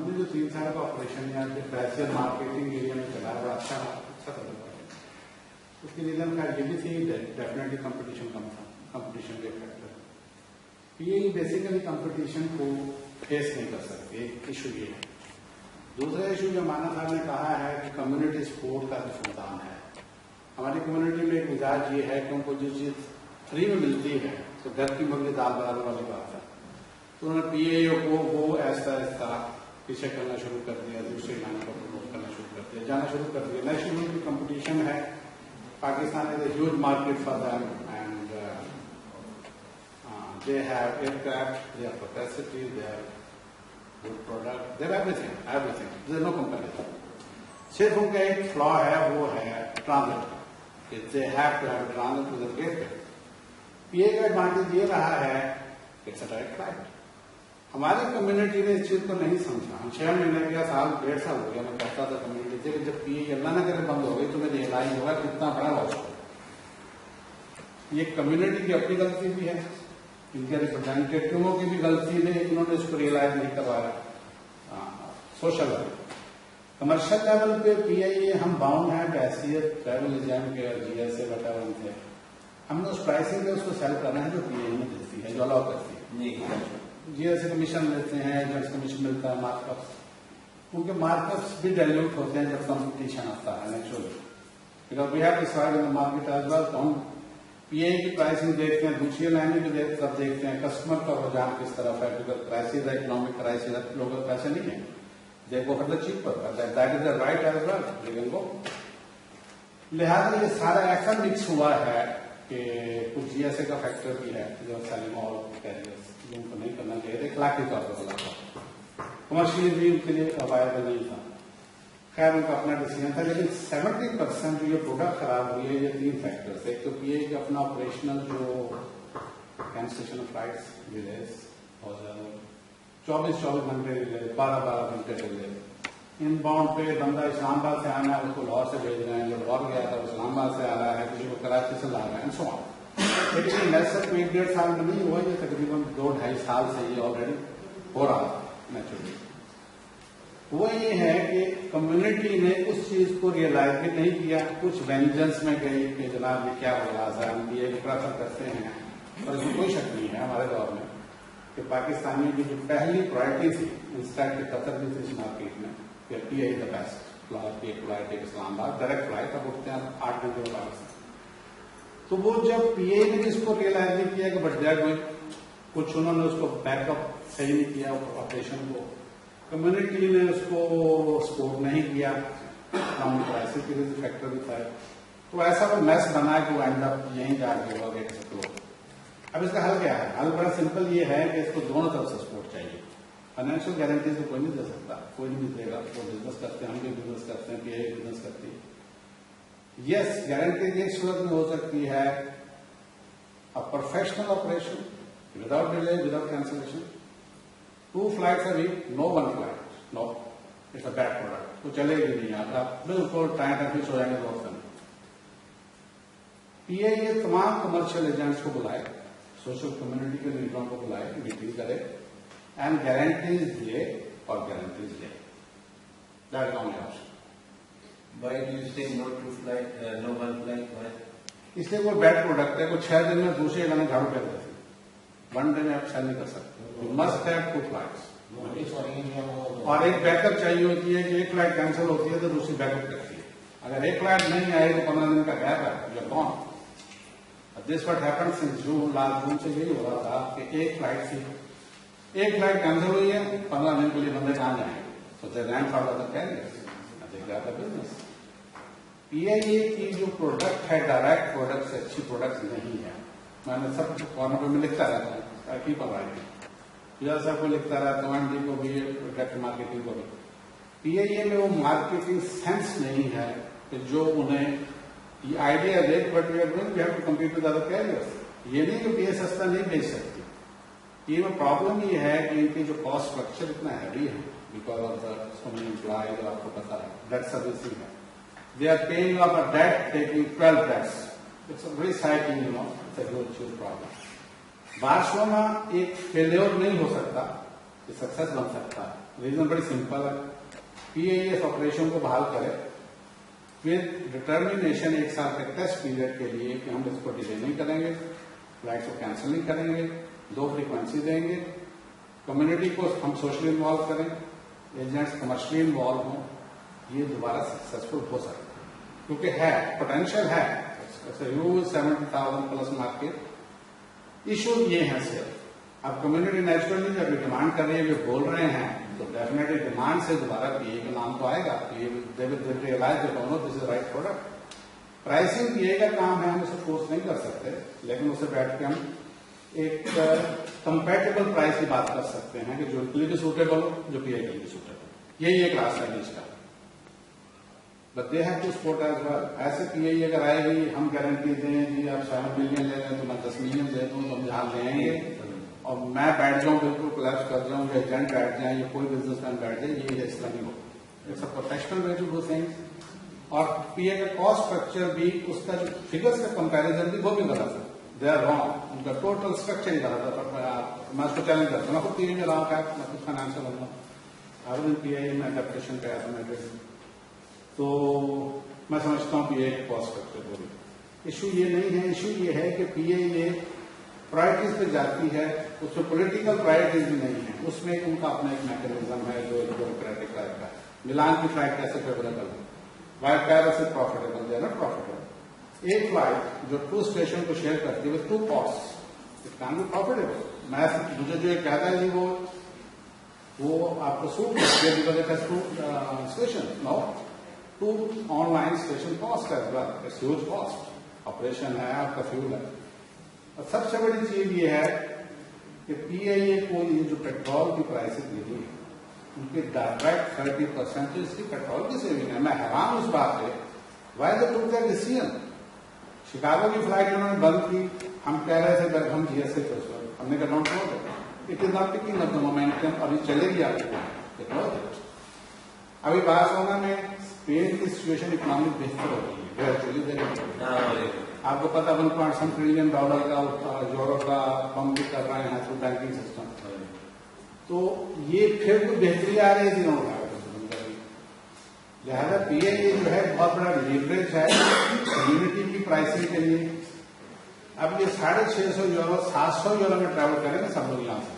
हमने जो 3 साल का ऑपरेशन या फैशन मार्केटिंग एरिया में चलाया बड़ा अच्छा तरीका है। उसकी रीजन का ये भी थी डेफिनेटली कंपटीशन कम था, कंपटीशन के फैक्टर। ये बेसिकली कंपटीशन को फेस नहीं कर सकते, एक इशू ये है। दूसरा इशू जो माना साहब ने कहा है कि कम्युनिटी सपोर्ट का जो फुलदान है, हमारी कम्युनिटी में एक मिजाज ये है कि उनको जो चीज फ्री में मिलती है तो घर की मुर्गी दाल बराबर वाली बात है। तो उन्होंने पीएओ को वो ऐसा ऐसा पीछे करना शुरू कर दिया, दूसरे गाने को प्रमोट करना शुरू कर दिया, जाना शुरू कर दिया। नेशनल की कंपटीशन है, Pakistan is a huge market for them and they have aircraft, they have capacity, they have good product, they have everything. There is no comparison. सिर्फ उनका एक फ्लॉ है, वो है transit. They have to have transit to the aircraft. पीए का advantage ये रहा है, इट्स अ डायरेक्ट फ्लाइट। हमारी कम्युनिटी ने इस चीज को नहीं समझा। हम 6 महीने या साल 1.5 साल हो गया मैं कहता था कम्युनिटी से कि जब पीए अल्लाह ना करे बंद हो गई तो मैं रियलाइज होगा कितना बड़ा लॉस हो। ये कम्युनिटी की अपनी गलती भी है, इनके रिप्रेजेंटेटिवों की भी गलती है, इन्होंने इसको रियलाइज नहीं करवाया। सोशल लेवल, कमर्शियल लेवल पे पीआईए हम बाउंड है हैसियत ट्रैवल एजेंट के और जीएसए वटावन थे। हमने उस प्राइसिंग पे उसको सेल करना है जो पीआईए में देती है, जो अलाउ करती है। जीएसए कमीशन लेते हैं, एजेंट्स कमीशन मिलता है, मार्कअप्स, क्योंकि मार्कअप्स भी डाइल्यूट होते हैं जब कंपटीशन आता है naturally, because we have decide in the market as well. तो हम पीआई की प्राइसिंग देखते हैं, दूसरी लाइन भी देखते हैं कस्टमर का रुझान किस तरफ है, बिकॉज प्राइसेज है इकोनॉमिक प्राइसेज है, लोगों पैसे नहीं है, they go for the cheaper, that is the right as well, they can go. लिहाजा ये सारा ऐसा मिक्स हुआ है कि कुछ जीएसए का फैक्टर भी है जो सेलिंग और कैरियर्स उनको नहीं करना चाहिए, इखलाकी तौर पर गलत था, कमर्शियली भी उनके लिए अवायबल नहीं था। खैर उनका अपना डिसीजन था, लेकिन 70% जो प्रोडक्ट खराब हुई है ये 3 फैक्टर्स। एक तो ये कि अपना ऑपरेशनल जो कैंसिलेशन फ्लाइट्स डिलेज और 24 घंटे डिले, 12 घंटे डिले। इन बाउंड पे बंदा इस्लामाबाद से आना है, उसको लाहौर से भेज रहे हैं, जो लाहौर गया था इस्लामाबाद से आ रहा है, किसी को कराची से ला रहा है, सो ऑन। लेकिन लेसन को 1-1.5 साल में नहीं हुआ, ये तकरीबन 2-2.5 साल से ये ऑलरेडी हो रहा है नेचुरली। वो ये है कि कम्युनिटी ने उस चीज को रियलाइज भी नहीं किया, कुछ वेंजेंस में गई कि जनाब ये क्या हो रहा है, हम ये प्रेफर करते हैं। और इसमें कोई शक नहीं है हमारे दौर में कि पाकिस्तानियों की जो पहली प्रायोरिटी थी, इंस्टाइट के कतर भी थी इस मार्केट में, कि पीआई द बेस्ट फ्लाइट एक इस्लामाबाद डायरेक्ट फ्लाइट, अब उठते हैं 8 घंटे वापस। तो वो जब पीआई ने इसको रियलाइज नहीं किया कि बट दैट में कुछ उन्होंने उसको बैकअप सही नहीं किया ऑपरेशन को, कम्युनिटी ने उसको सपोर्ट नहीं किया, प्राइसिंग के लिए फैक्टर भी था, तो ऐसा वो मैस बना कि वो एंड अप यहीं जाके हुआ कि अब इसका हल क्या है? हल बड़ा सिंपल ये है कि इसको दोनों तरफ से सपोर्ट चाहिए। फाइनेंशियल गारंटी से कोई नहीं दे सकता, कोई नहीं देगा। वो बिजनेस करते हैं, हम भी बिजनेस करते हैं, पीआई बिजनेस करती है। यस, गारंटी एक सूरत में हो सकती है a professional operation without delay, without cancellation, 2 flights a week, no 1 flight, no, it's a bad product, तो चलेगी नहीं। आप बिल्कुल टाइम ऑफिस हो जाएंगे बहुत कम। पीआईए तमाम कमर्शियल एजेंट्स को बुलाए, सोशल कम्युनिटी के लीडरों को बुलाए, मीटिंग करे एंड गारंटीज दे और guarantees they. That is only option. Why do you say no 2 flight, no 1 flight? Why? इसलिए वो बैड प्रोडक्ट है, वो 6 दिन में दूसरे गाने झाड़ू फेंक देते हैं, 1 डे में आप सेल नहीं कर सकते। यू मस्ट हैव 2 फ्लाइट्स, और एक बैकअप चाहिए होती है कि एक फ्लाइट कैंसिल होती है तो दूसरी बैकअप करती है। अगर एक फ्लाइट नहीं आए तो 15 दिन का गैप है, you are gone. This what happened since June, last June से यही हो रहा था कि एक फ्लाइट थी, एक फ्लाइट कैंसिल हुई है, 15 दिन के लिए बंदे कहां जाएंगे? तो they ran for the carriers, they got the business. PIA की जो प्रोडक्ट है डायरेक्ट प्रोडक्ट से अच्छी प्रोडक्ट नहीं है। मैंने सब कॉर्नर पे में लिखता रहता हूँ की पढ़ाई साहब को लिखता रहता हूँ, एमडी को भी, डायरेक्ट मार्केटिंग को भी। पीआईए में वो मार्केटिंग सेंस नहीं है कि जो उन्हें ये आइडिया दे, but we have to compete with other carriers. ये नहीं कि पीए सस्ता नहीं बेच सकती। ये में प्रॉब्लम ये है कि इनकी जो कॉस्ट स्ट्रक्चर इतना हैवी है because of the so many employees, आपको पता है डेट सर्विसिंग है। They are paying off a debt, taking 12 debts. It's a very cycling, it's a huge problem. Barcelona एक फेल्योर नहीं हो सकता सक्सेस बन सकता है। रीजन बड़ी सिंपल है, PAES ऑपरेशन को बहाल करे विद डिटर्मिनेशन 1 साल के टेस्ट पीरियड के लिए कि हम इसको डिले नहीं करेंगे, फ्लाइट को कैंसिल नहीं करेंगे, 2 फ्रीक्वेंसी देंगे, कम्युनिटी को हम सोशली इन्वॉल्व करें, एजेंट्स कमर्शियली इन्वॉल्व हों, ये दोबारा सक्सेसफुल हो सकता है क्योंकि है पोटेंशियल है, 70,000 प्लस मार्केट। इशू ये है सिर्फ अब कम्युनिटी नेचुरली जब डिमांड कर रही है, वे बोल रहे हैं, तो डेफिनेटली डिमांड से दोबारा PA का नाम तो आएगा, realise this is right product. Pricing PA का काम है, हम उसे फोर्स नहीं कर सकते, लेकिन उसे बैठ के हम एक कंपैटिबल प्राइस की बात कर सकते हैं कि जो इनके लिए सूटेबल हो, जो PA के लिए सूटेबल, यही एक रास्ता है इसका। But they have to support as well. ऐसे PA अगर आएगी, हम गारंटी दें जी आप 7 मिलियन ले लें तो मैं 10 मिलियन दे दूं तो हम जहां लेंगे, और मैं बैठ जाऊं बिल्कुल कोलैप्स कर जाऊं, या एजेंट बैठ जाए या कोई बिजनेसमैन बैठ जाए, ये इस तरह नहीं हो। It's a professional way to do things. और PA का कॉस्ट स्ट्रक्चर भी, उसका जो फिगर्स का कंपैरिजन भी वो भी गलत है, दे आर रॉन्ग, उनका टोटल स्ट्रक्चर ही गलत है। मैं उसको चैलेंज करता हूँ, मैं खुद PA में रहा हूँ, मैं खुद फाइनेंशियल बन रहा हूँ, PA में एडेप्टेशन पे आया, तो मैं समझता हूँ PA का कॉस्ट स्ट्रक्चर बोली इशू ये नहीं है। इशू ये है कि PA ये प्रायोरिटीज पे जाती है, उसमें पॉलिटिकल प्रायोरिटीज भी नहीं है, उसमें उनका अपना एक मैकेनिज्म है जो डेमोक्रेटिक टाइप का है। मिलान की फ्लाइट कैसे फेवरेबल है, वाई पैरिस से profitable, they are not profitable. एक फ्लाइट जो 2 स्टेशन को शेयर करती है 2 cost, it can be profitable. मैं मुझे जो एक कहता है जी वो आपको सूट करती है because it has 2 station, no 2 online station cost as well, it's huge cost, operation है, आपका फ्यूल है। और सबसे बड़ी चीज ये है कि PIA को ये जो पेट्रोल की प्राइसेस मिली है, उनके डायरेक्ट 30% तो इसकी पेट्रोल की सेविंग है। मैं हैरान उस बात पे, why they took that decision. Chicago की फ्लाइट उन्होंने बंद की, हम कह रहे थे हम GSA के उस वक्त हमने कहा don't know it is not picking up the momentum, अभी चलेगी आपको। अभी बार्सिलोना में स्पेन की सिचुएशन इकोनॉमिक बेहतर हो गई है ग्रेजुअली। आपको पता 1.7 ट्रिलियन डॉलर का यूरोप का पंप भी कर रहे हैं थ्रू बैंकिंग सिस्टम, तो ये फिर भी बेहतरी आ रही थी। लिहाजा PA जो है बहुत बड़ा लीवरेज है कम्युनिटी की प्राइसिंग के लिए। अब ये 650 यूरो 700 यूरो में ट्रैवल करेंगे सब लोग यहाँ से,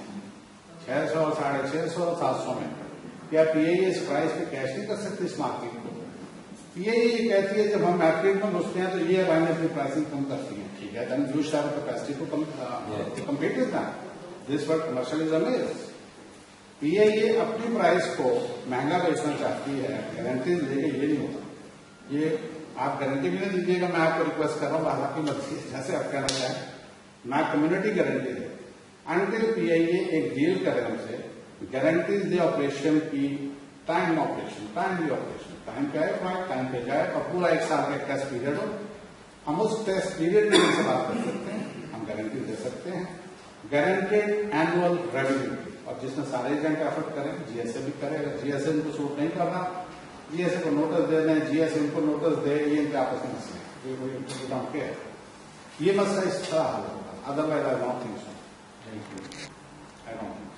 600 650 700 में। क्या PA इस प्राइस पे कैश नहीं कर सकते इस मार्केट को? PA ये कहती है जब हम मार्केट में घुसते हैं तो ये लाइन अपनी प्राइसिंग कम करती है, ठीक है, then use have capacity to compete with that, this word commercialism is. PA ये अपनी प्राइस को महंगा बेचना चाहती है, गारंटी लेके ये नहीं होता। ये आप गारंटी भी नहीं दीजिएगा, मैं आपको रिक्वेस्ट कर रहा हूँ आपकी मर्जी, जैसे आप कहना चाहें, मैं कम्युनिटी गारंटी दे अनटिल PA एक डील करे हमसे, गारंटीज दे ऑपरेशन की, time operation, timely operation, time पे आए फ्लाइट, टाइम पे जाए, और पूरा 1 साल का टेस्ट पीरियड हो, हम उस टेस्ट पीरियड में से बात कर सकते हैं, हम गारंटी दे सकते हैं, गारंटेड एनुअल रेवेन्यू। और जिसमें सारे एजेंट एफर्ट करें, GSA भी करे, अगर GSA इनको सूट नहीं करना, GSA को नोटिस दे दें, GSA इनको नोटिस दे, ये इनके आपस में मसले हैं, ये मसला इस तरह हल होगा, otherwise I don't think so. I don't think